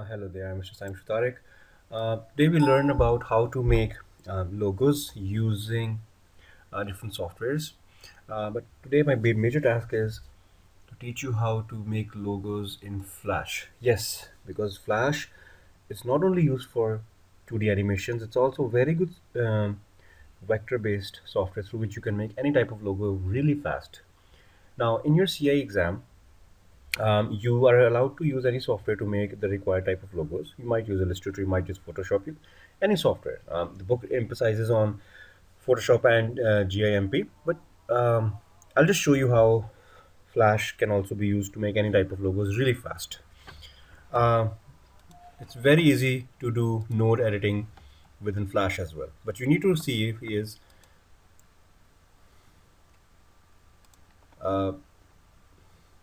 Hello there, I'm Mr. Saem Tariq. Today we learn about how to make logos using different softwares. But today my major task is to teach you how to make logos in Flash. Yes, because Flash is not only used for 2D animations, it's also very good vector-based software through which you can make any type of logo really fast. Now, in your CA exam, you are allowed to use any software to make the required type of logos. You might use Illustrator, you might use Photoshop, any software. The book emphasizes on Photoshop and GIMP, but I'll just show you how Flash can also be used to make any type of logos really fast. Uh, it's very easy to do node editing within Flash as well, but you need to see is uh,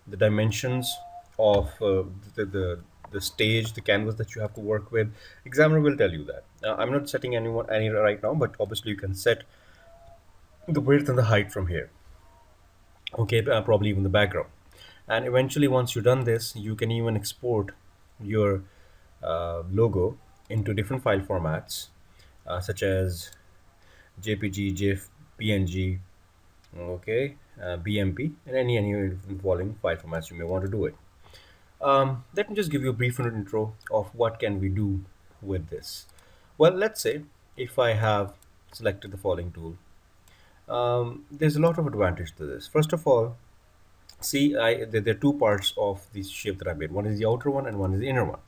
the dimensions of the stage, the canvas that you have to work with. Examiner will tell you that. I'm not setting any right now, but obviously you can set the width and the height from here. Okay, probably even the background. And eventually, once you've done this, you can even export your logo into different file formats, such as JPG, GIF, PNG, okay, BMP, and any of the following file formats you may want to do it. Let me just give you a brief intro of what can we do with this. Well, let's say if I have selected the following tool, there's a lot of advantage to this. First of all, see, there are two parts of the shape that I made. One is the outer one and one is the inner one.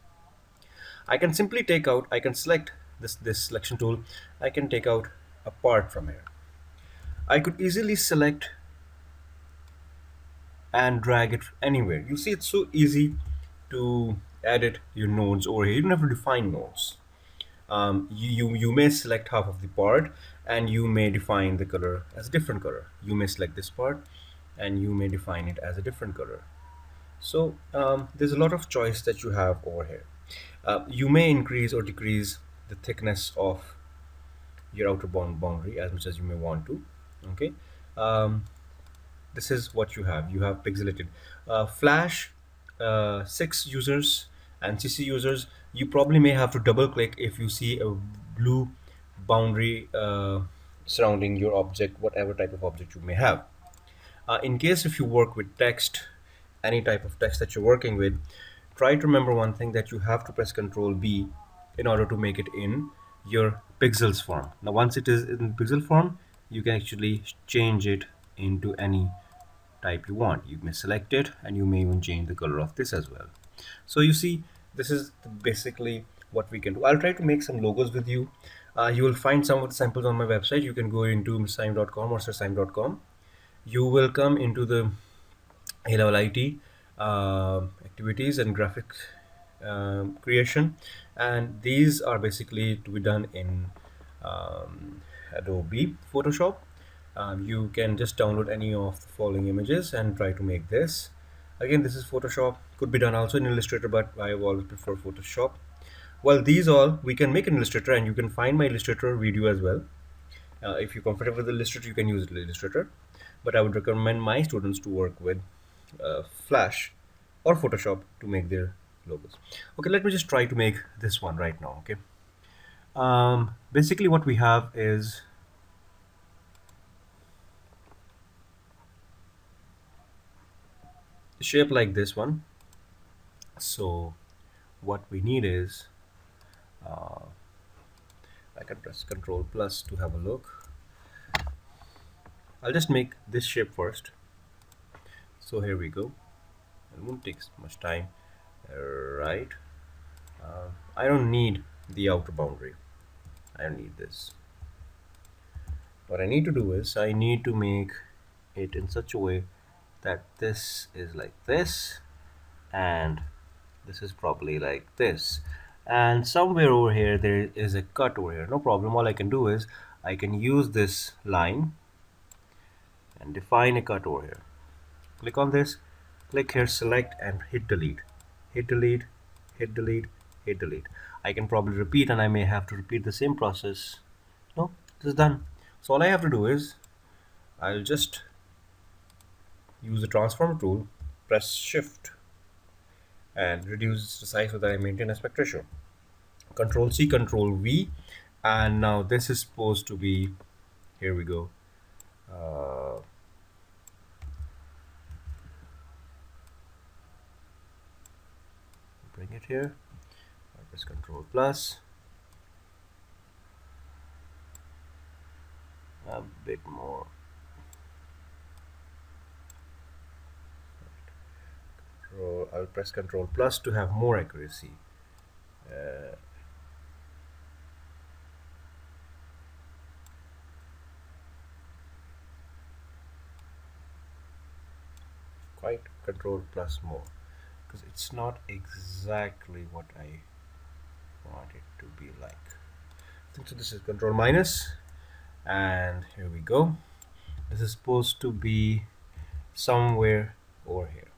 I can simply take out, I can select this selection tool, I can take out a part from here. I could easily select and drag it anywhere. You see, it's so easy to edit your nodes over here. You don't have to define nodes. You may select half of the part and you may define the color as a different color. You may select this part and you may define it as a different color. So there's a lot of choice that you have over here. You may increase or decrease the thickness of your outer boundary as much as you may want to. Okay. Um, this is what you have pixelated Flash 6 users and CC users. You probably may have to double click if you see a blue boundary surrounding your object, whatever type of object you may have. In case if you work with text, any type of text that you're working with, try to remember one thing, that you have to press Ctrl B in order to make it in your pixels form. Now once it is in pixel form, you can actually change it into any type you want. You may select it and you may even change the color of this as well. So you see, this is basically what we can do. I'll try to make some logos with you. You will find some of the samples on my website. You can go into msaim.com or sirsaim.com. You will come into the A-level IT activities and graphic creation, and these are basically to be done in Adobe Photoshop. You can just download any of the following images and try to make this. Again, this is Photoshop, could be done also in Illustrator, but I always prefer Photoshop. Well, these all we can make in Illustrator, and you can find my Illustrator video as well. If you're comfortable with Illustrator, you can use Illustrator, but I would recommend my students to work with Flash or Photoshop to make their logos. Okay, let me just try to make this one right now. Okay, basically what we have is a shape like this one. So what we need is I can press Ctrl plus to have a look. I'll just make this shape first. So here we go. It won't take much time. Right. I don't need the outer boundary. I don't need this. What I need to do is I need to make it in such a way that this is like this and this is probably like this, and somewhere over here there is a cut over here. No problem. All I can do is I can use this line and define a cut over here. Click on this, click here, select and hit delete, hit delete, hit delete, hit delete. I can probably repeat, and I may have to repeat the same process. No, this is done. So all I have to do is I'll just use the transform tool, press shift and reduce the size so that I maintain aspect ratio. Control C, Control V, and now this is supposed to be, here we go, uh, bring it here. I press Control plus, a bit more. I'll press Control plus to have more accuracy. Uh, quite Control plus more, because it's not exactly what I want it to be like. I think so. This is Control minus, and here we go. This is supposed to be somewhere over here,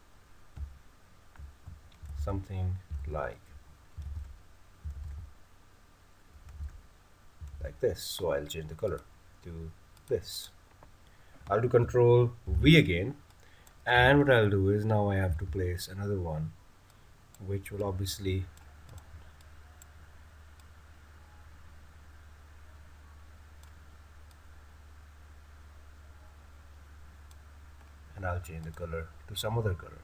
something like this. So I'll change the color to this. I'll do Control V again, and what I'll do is now I have to place another one, which will obviously, and I'll change the color to some other color.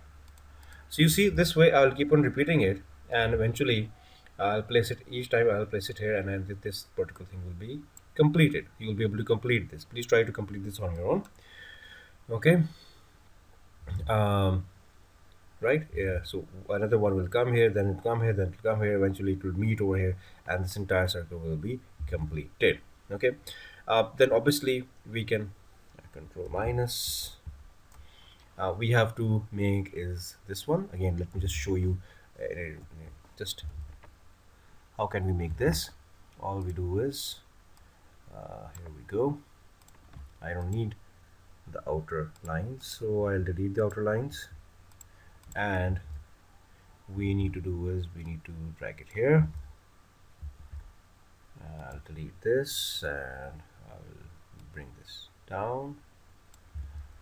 So you see, this way I'll keep on repeating it, and eventually I'll place it each time. I'll place it here, and then this particular thing will be completed. You will be able to complete this. Please try to complete this on your own. Okay. Um, right. Yeah. So another one will come here, then it'll come here, then it'll come here. Eventually, it will meet over here, and this entire circle will be completed. Okay. Then obviously we can Control minus. We have to make is this one again. Let me just show you just how can we make this. All we do is here we go. I don't need the outer lines, so I'll delete the outer lines, and we need to do is we need to drag it here. I'll delete this, and I'll bring this down.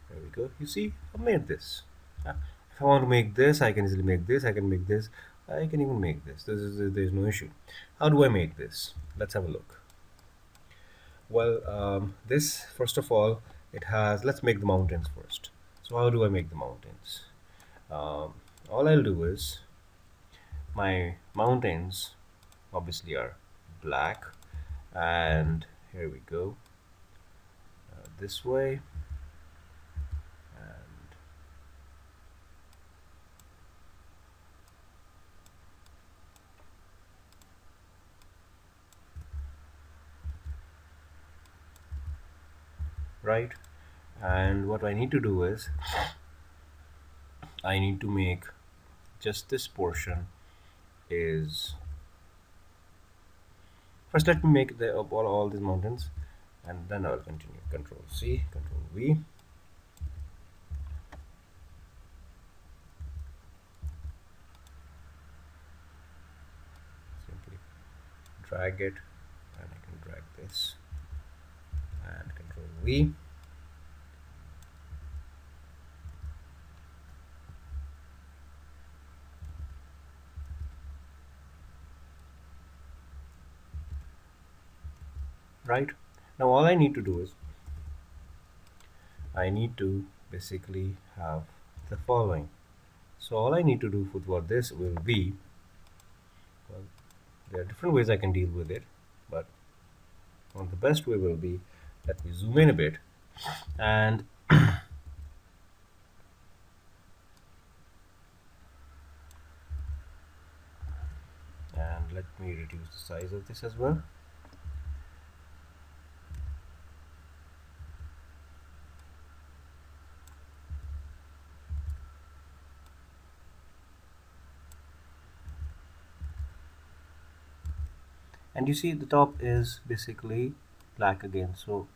There we go. You see, I made this. If I want to make this, I can easily make this. I can make this. I can even make this. There's no issue. How do I make this? Let's have a look. Well, this first of all, it has. Let's make the mountains first. So how do I make the mountains? All I'll do is my mountains obviously are black, and here we go. This way, and right. And what I need to do is I need to make just this portion is first. Let me make the all these mountains, and then I'll continue. Control C, Control V. Simply drag it, and I can drag this, and Control V. Right. Now all I need to do is I need to basically have the following. So all I need to do for this will be, well, there are different ways I can deal with it, but one of the best way will be, let me zoom in a bit, and let me reduce the size of this as well. And you see the top is basically black again. So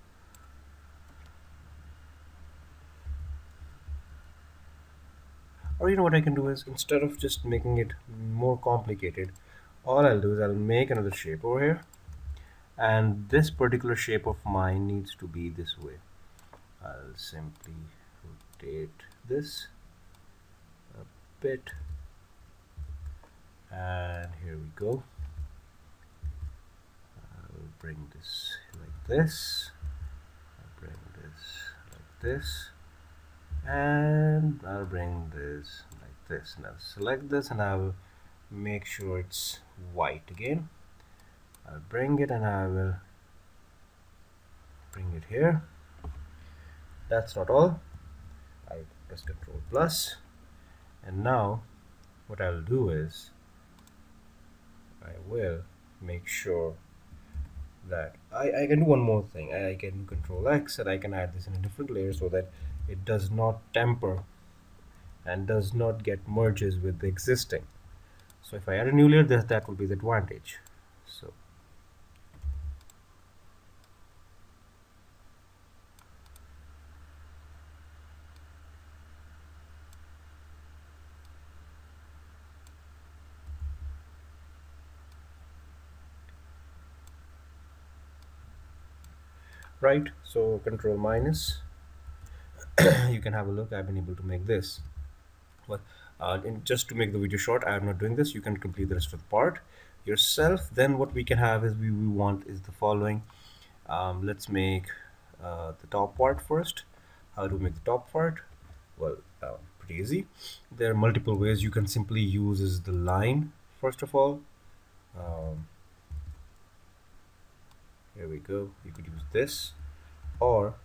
or you know what I can do is, instead of just making it more complicated, all I'll do is I'll make another shape over here, and this particular shape of mine needs to be this way. I'll simply rotate this a bit, And here we go. I'll bring this like this. I'll bring this like this. And I'll bring this like this. Now select this and I'll make sure it's white again. I'll bring it and I will bring it here. That's not all. I'll press Ctrl plus, and now what I'll do is I will make sure that I can do one more thing. I can do Control X and I can add this in a different layer so that it does not temper and does not get merges with the existing. So if I add a new layer, that will be the advantage. So right, so Control minus, you can have a look. I've been able to make this. Well, just to make the video short, I'm not doing this. You can complete the rest of the part yourself. Then what we can have is we want is the following. Let's make the top part first. How to make the top part? Well, pretty easy. There are multiple ways. You can simply use is the line first of all. um, Here we go. You could use this, or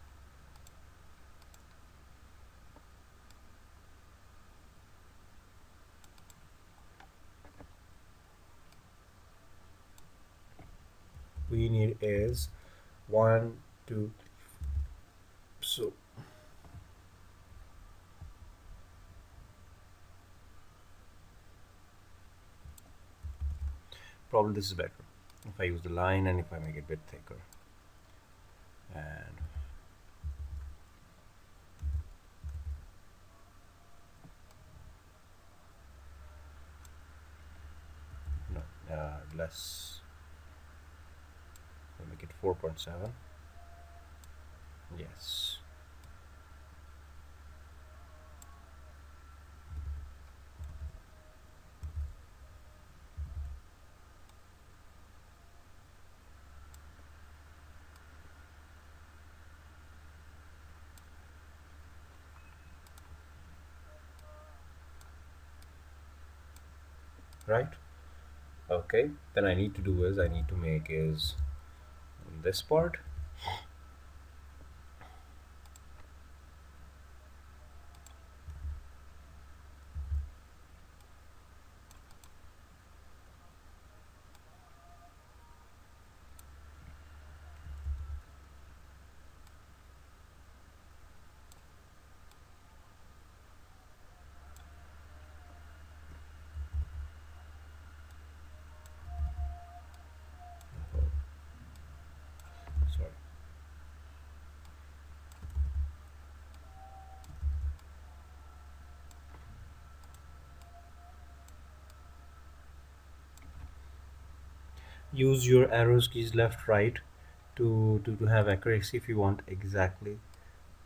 we need is 1 2 so probably this is better if I use the line and if I make it a bit thicker. And no, less. I'll make it 4.7. Yes. Right. Okay, then I need to do is I need to make is this part. Sorry. Use your arrows keys left right to have accuracy if you want exactly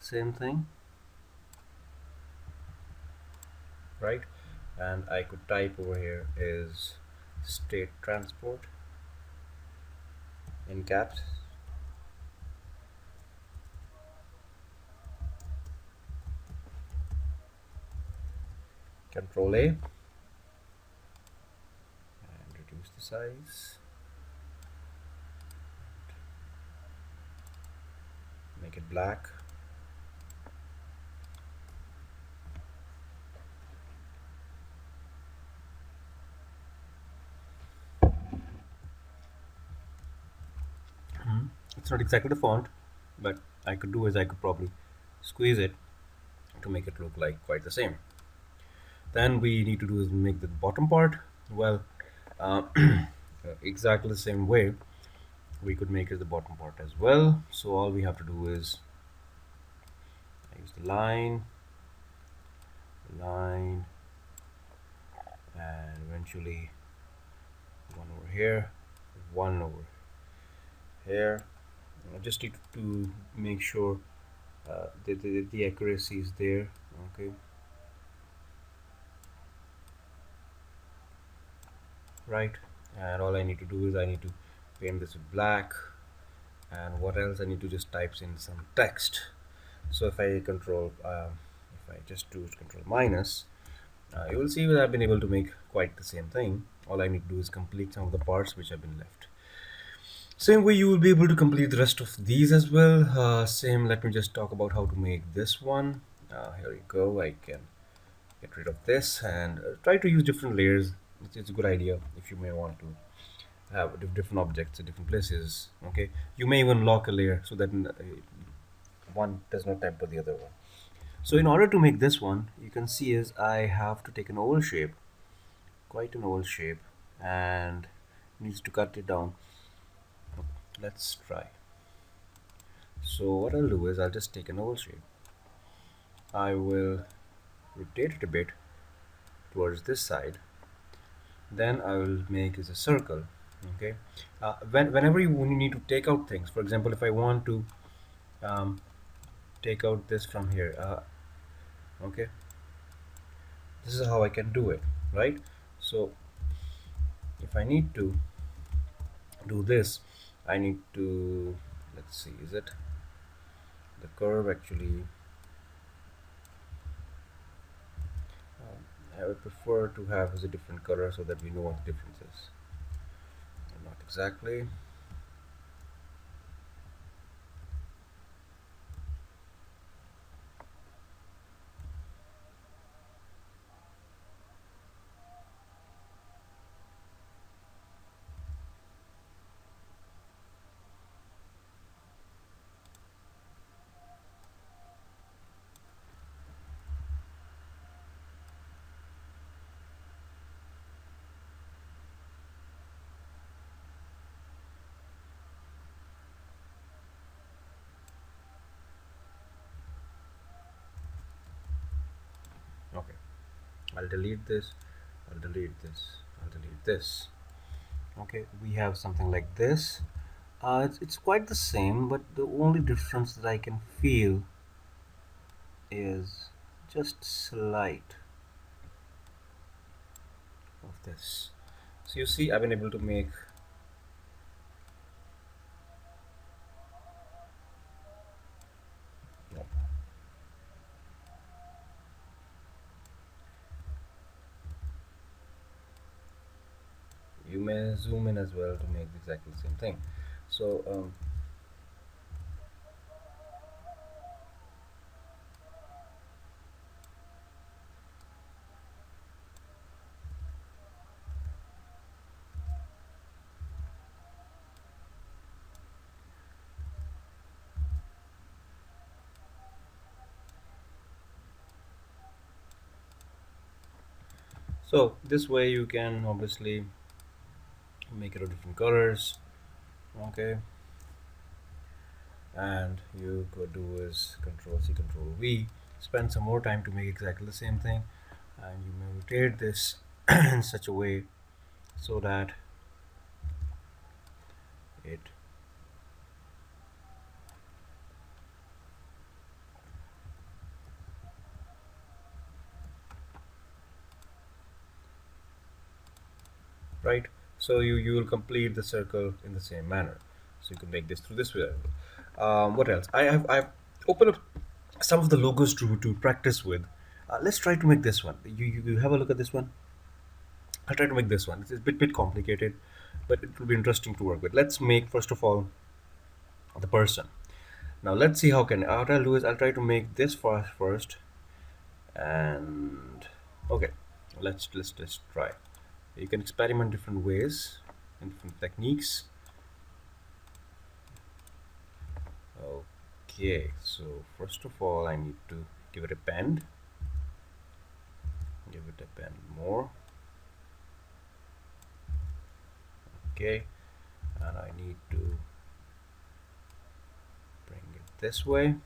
same thing, right? And I could type over here is state transport in caps. Control A and reduce the size, make it black. It's not exactly the font, but I could do is I could probably squeeze it to make it look like quite the same. Then we need to do is make the bottom part. Well, exactly the same way we could make it the bottom part as well. So all we have to do is I use the line, and eventually one over here, one over here. I just need to make sure the accuracy is there. Okay. right? And all I need to do is I need to paint this with black. And what else? I need to just type in some text. So if I just do control minus, you will see that I've been able to make quite the same thing. All I need to do is complete some of the parts which have been left. Same way you will be able to complete the rest of these as well. Same, let me just talk about how to make this one. Here you go. I can get rid of this and try to use different layers. It's a good idea if you may want to have different objects at different places. Okay, you may even lock a layer so that one does not temper the other one. So in order to make this one, you can see is I have to take an oval shape, quite an oval shape, and needs to cut it down. Let's try. So what I'll do is I'll just take an oval shape. I will rotate it a bit towards this side. Then I will make is a circle. Okay. Whenever you need to take out things, for example, if I want to um, take out this from here, okay, this is how I can do it, right? So if I need to do this, I need to, let's see, is it the curve actually? I would prefer to have as a different color so that we know what the difference is. Not exactly. Okay, I'll delete this, I'll delete this, I'll delete this. Okay, we have something like this. It's quite the same, but the only difference that I can feel is just slight of this. So you see I've been able to make, no, you may zoom in as well to make exactly the same thing. So so this way you can obviously make it of different colors. Okay, and you could do is control C, control V, spend some more time to make exactly the same thing, and you may rotate this in such a way so that it, right, so you will complete the circle in the same manner. So you can make this through this way. What else? I've opened up some of the logos to practice with. Let's try to make this one. You have a look at this one. I'll try to make this one. It's a bit complicated, but it will be interesting to work with. Let's make first of all the person. Now let's see how can, what I'll do is I'll try to make this first, and okay, let's try. You can experiment different ways and different techniques. Okay, so first of all I need to give it a bend, give it a bend more. Okay, and I need to bring it this way,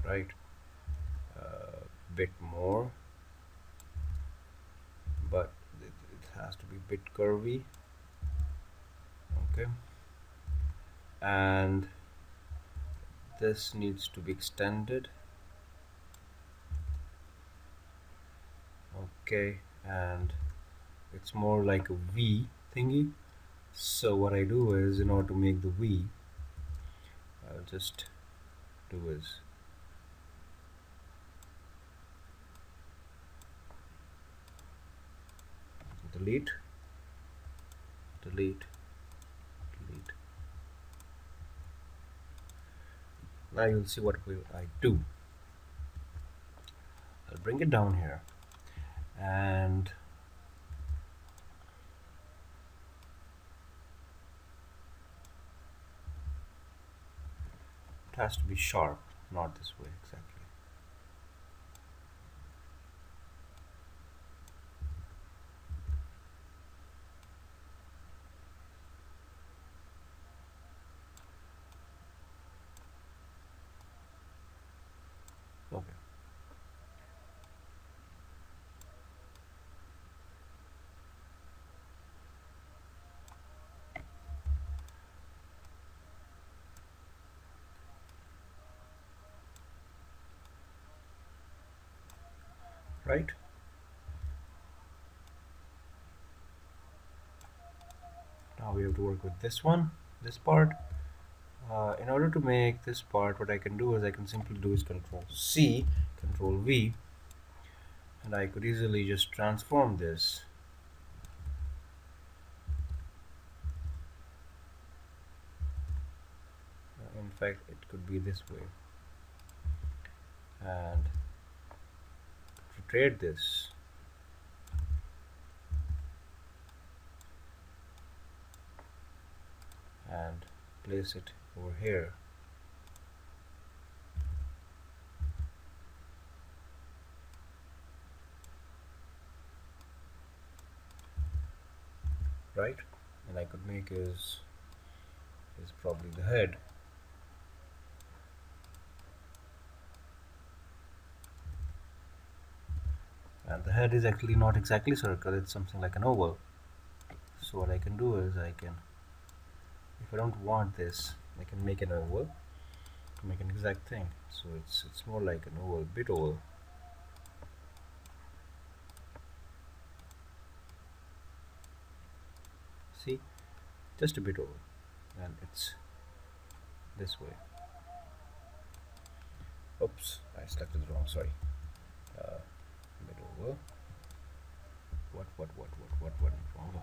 right, a bit more, but it has to be a bit curvy. Okay, and this needs to be extended. Okay, and it's more like a V thingy. So what I do is, in order to make the V, I'll just do is delete, delete, delete. Now you'll see what will I do. I'll bring it down here, and it has to be sharp, not this way exactly. Okay. Right. Now we have to work with this one, this part. In order to make this part, what I can do is I can simply do is Control C, Control V, and I could easily just transform this. In fact, it could be this way, and rotate this, and place it over here. Right, and I could make is probably the head. And the head is actually not exactly circle, it's something like an oval. So what I can do is I can, if I don't want this, I can make an oval to make an exact thing. So it's more like an oval, bit oval. See, just a bit oval, and it's this way. Oops, I selected the wrong. Sorry. Bit oval. What went wrong?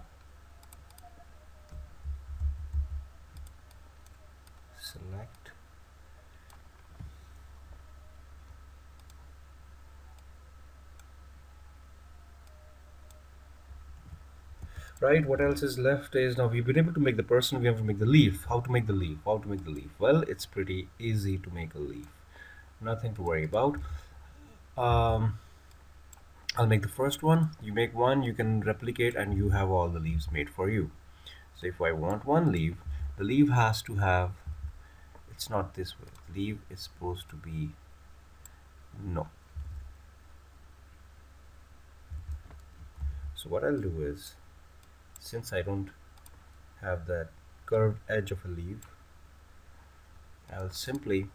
Select. Right, what else is left is, now we've been able to make the person, we have to make the leaf. How to make the leaf? How to make the leaf? Well, it's pretty easy to make a leaf. Nothing to worry about. Um, I'll make the first one. You make one, you can replicate, and you have all the leaves made for you. So if I want one leaf, the leaf has to have, it's not this way. The leaf is supposed to be, no. So what I'll do is, since I don't have that curved edge of a leaf, I'll simply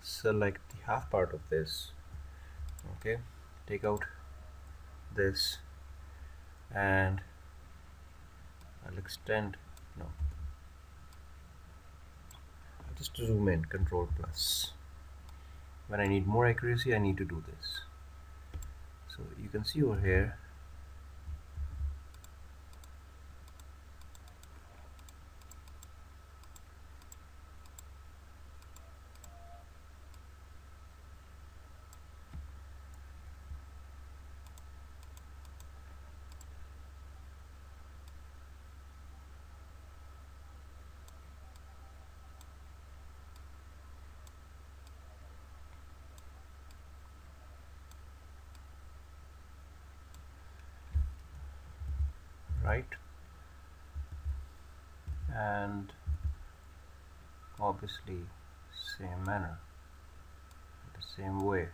select the half part of this. Okay, take out this, and I'll extend, no, I'll just zoom in, Control plus. When I need more accuracy, I need to do this. So you can see over here, right, and obviously same manner, the same way.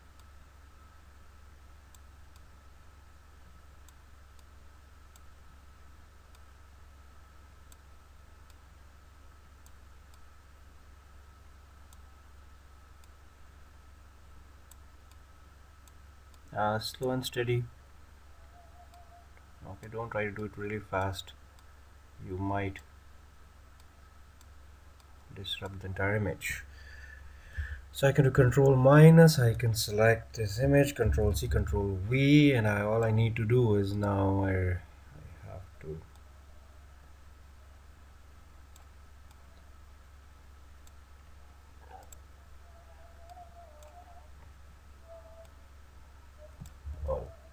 Slow and steady. Okay, don't try to do it really fast. You might disrupt the entire image. So I can do control minus, I can select this image, control C, control V, and all I need to do is now I have to,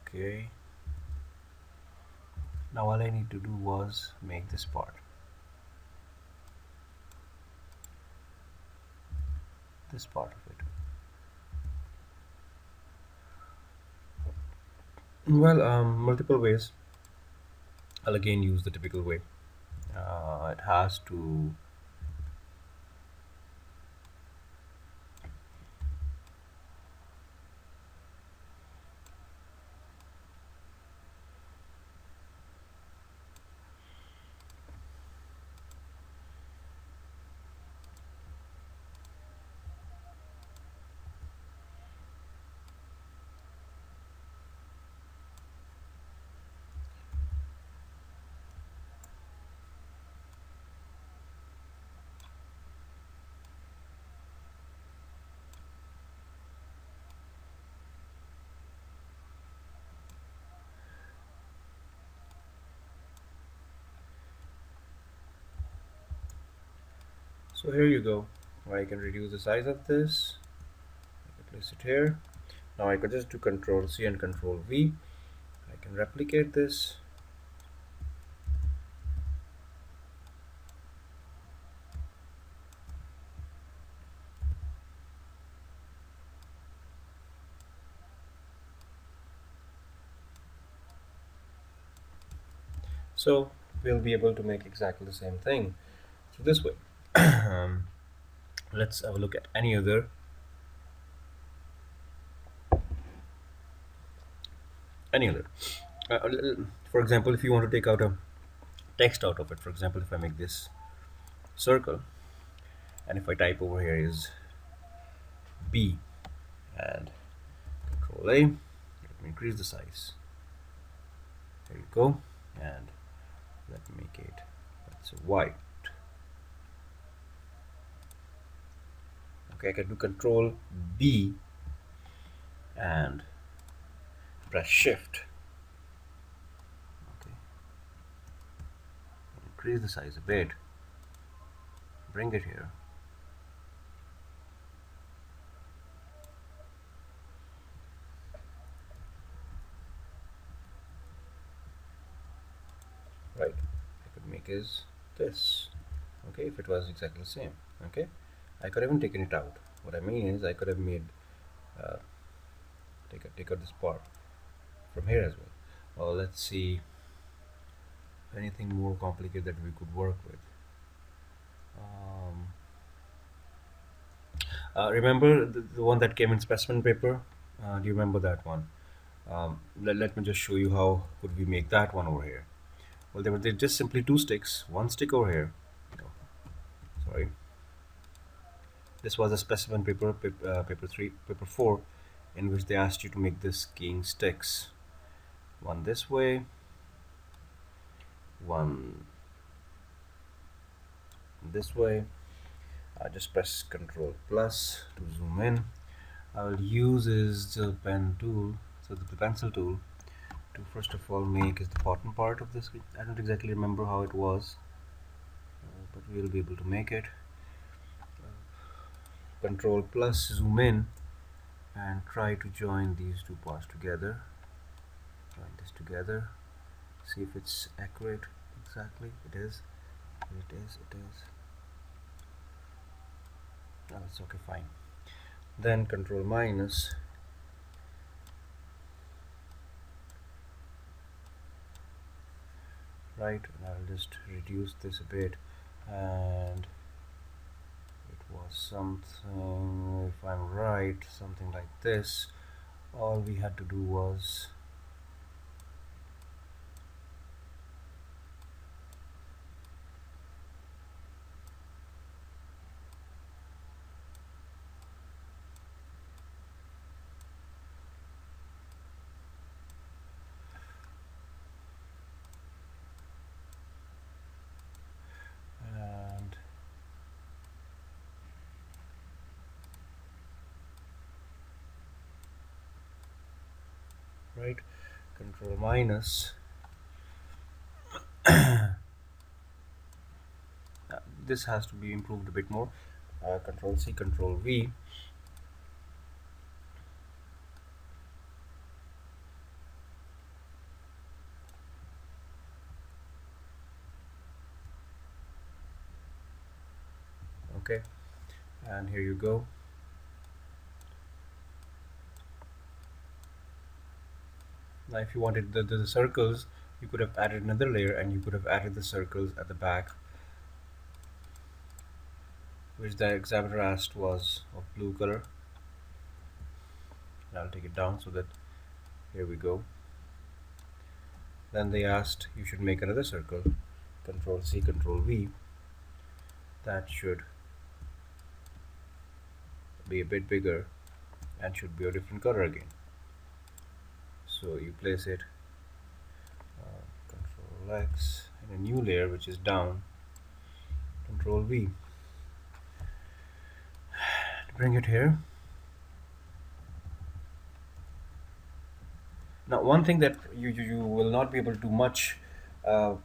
okay, now all I need to do was make this part of it. Well, multiple ways. I'll again use the typical way. It has to, so here you go. I can reduce the size of this, I can place it here. Now I could just do control C and control V. I can replicate this. So we'll be able to make exactly the same thing. So this way. um, let's have a look at any other. For example, if you want to take out a text out of it, for example, if I make this circle and if I type over here is B and control A, let me increase the size. There you go. And let me make it, that's white. Okay, I can do control B and press shift. Okay, increase the size a bit, bring it here. Right, I could make is this. Okay, if it was exactly the same. Okay, I could have even taken it out. What I mean is I could have made uh, take out this part from here as well. Well, let's see anything more complicated that we could work with. um, Remember the one that came in specimen paper? Do you remember that one? Let me just show you how could we make that one over here. Well, they just simply two sticks, one stick over here. Oh, sorry, this was a specimen paper, paper 3, paper 4, in which they asked you to make this skiing sticks. One this way, one this way. Just press Control plus to zoom in. I'll use is the pen tool, so the pencil tool, to first of all make is the bottom part of the screen. I don't exactly remember how it was, but we'll be able to make it. Control plus zoom in and try to join these two parts together. Join this together. See if it's accurate. Exactly, it is. It is. It is. Oh, it's okay. Fine. Then control minus. Right, and I'll just reduce this a bit, and it was something, if I'm right, something like this. All we had to do was right, control minus. This has to be improved a bit more. Control C, control V. Okay, and here you go. Now if you wanted the circles, you could have added another layer and you could have added the circles at the back, which the examiner asked was of blue color. And I'll take it down so that, here we go. Then they asked you should make another circle, control C, control V. That should be a bit bigger and should be a different color again. So you place it, control X, in a new layer which is down, control V, bring it here. Now one thing that you will not be able to do much, to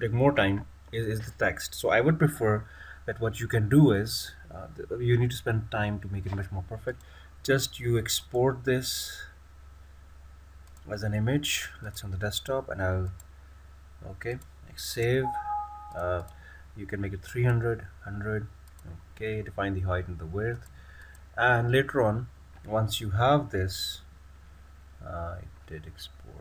take more time, is the text. So I would prefer that what you can do is, you need to spend time to make it much more perfect. Just you export this as an image, let's say on the desktop, and I'll, okay, save. uh, you can make it 300, 100. Okay, define the height and the width, and later on, once you have this, it did export.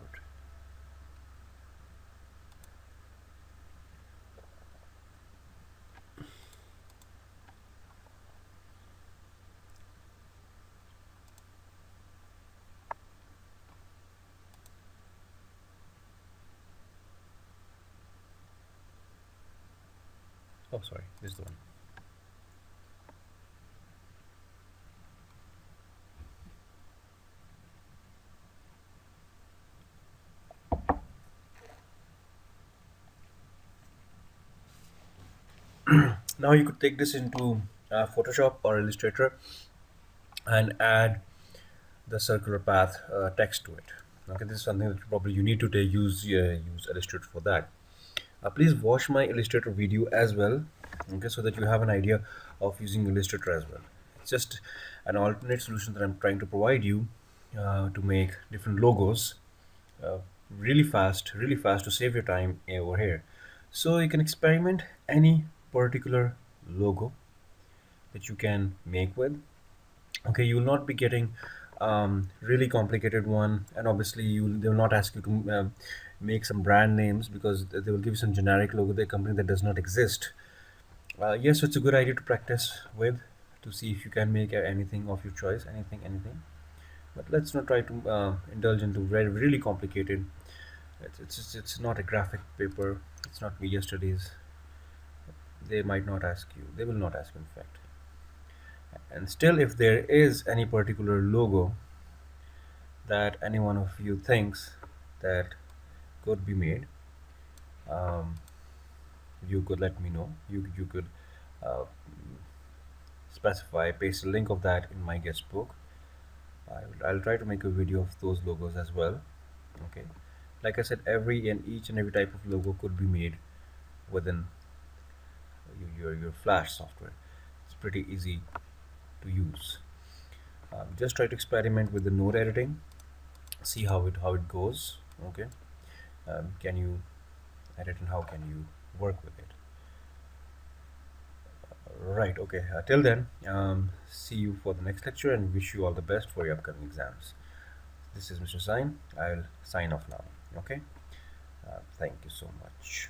Oh, sorry, this is the one. Now you could take this into Photoshop or Illustrator and add the circular path text to it. Okay, this is something that probably you need to use Illustrator for that. Please watch my Illustrator video as well, okay, so that you have an idea of using Illustrator as well. It's just an alternate solution that I'm trying to provide you, to make different logos uh, really fast to save your time over here. So you can experiment any particular logo that you can make with. Okay, you will not be getting really complicated one, and obviously they will not ask you to make some brand names, because they will give you some generic logo, the company that does not exist. Yes, so it's a good idea to practice with, to see if you can make anything of your choice, anything. But let's not try to indulge into very really complicated. It's not a graphic paper. It's not media studies. They might not ask you. They will not ask you, in fact. And still, if there is any particular logo that any one of you thinks that could be made, um, you could let me know. You could uh, specify, paste a link of that in my guest book. I'll try to make a video of those logos as well. Okay, like I said, each and every type of logo could be made within your Flash software. It's pretty easy to use. Just try to experiment with the node editing, see how it goes. Okay, can you edit and how can you work with it? Right. Okay. Till then, see you for the next lecture and wish you all the best for your upcoming exams. This is Mr. Saem. I'll sign off now. Okay. Thank you so much.